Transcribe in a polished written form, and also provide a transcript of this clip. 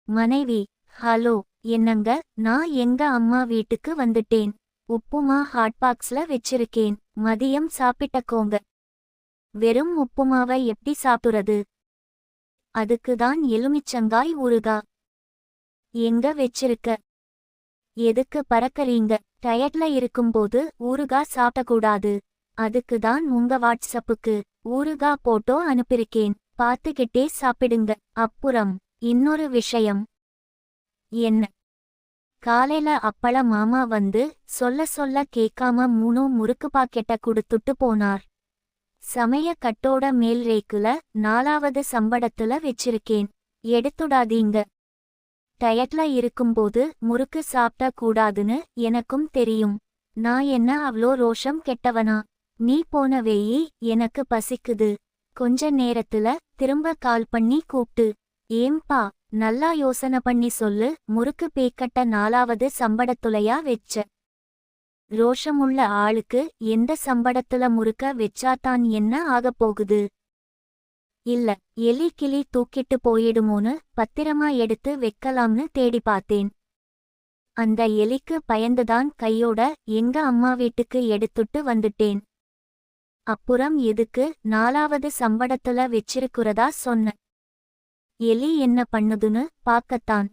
மனைவி: ஹலோ, என்னங்க, நான் எங்க அம்மா வீட்டுக்கு வந்துட்டேன். உப்புமா ஹாட்பாக்ஸ்ல வெச்சிருக்கேன். மதியம் சாப்பிட்டக்கோங்க. வெறும் உப்புமாவை எப்படி சாப்பிடுறது? அதுக்கு தான் எலுமிச்சங்காய் ஊறுகா. எங்க வெச்சிருக்க? எதுக்கு பறக்கறீங்க? டயட்ல இருக்கும்போது ஊறுகா சாப்பிடக்கூடாது. அதுக்கு தான் உங்க வாட்ஸ்அப்புக்கு ஊறுகா போட்டோ அனுப்பியிருக்கேன். பார்த்துக்கிட்டே சாப்பிடுங்க. அப்புறம் இன்னொரு விஷயம். என்ன? காலையில அப்பள மாமா வந்து சொல்ல சொல்ல கேட்காம 3 முறுக்கு பாக்கெட்ட குடுத்துட்டு போனார். சமய கட்டோட மேல் ரேக்குல 4வது சம்படத்துல வெச்சிருக்கேன். எடுத்துடாதீங்க. டயட்ல இருக்கும்போது முறுக்கு சாப்பிட கூடாதுன்னு எனக்கும் தெரியும். நான் என்ன அவ்ளோ ரோஷம் கெட்டவனா? நீ போன வெயி, எனக்கு பசிக்குது. கொஞ்ச நேரத்துல திரும்ப கால் பண்ணி கூப்ட்டு, ஏம்பா, நல்லா யோசனை பண்ணி சொல்லு, முறுக்கு பேக்கட்ட 4வது சம்படத்துலயா வெச்ச? ரோஷமுள்ள ஆளுக்கு எந்த சம்படத்துல முறுக்க வெச்சாதான் என்ன ஆகப்போகுது? இல்ல, எலி கிளி தூக்கிட்டு போயிடுமோன்னு பத்திரமா எடுத்து வெக்கலாம்னு தேடி பார்த்தேன். அந்த எலிக்கு பயந்துதான் கையோட எங்க அம்மா வீட்டுக்கு எடுத்துட்டு வந்துட்டேன். அப்புறம் எதுக்கு 4வது சம்படத்துல வெச்சிருக்கிறதா சொன்ன? எலி என்ன பண்ணுதுன்னு பாக்கத்தான்.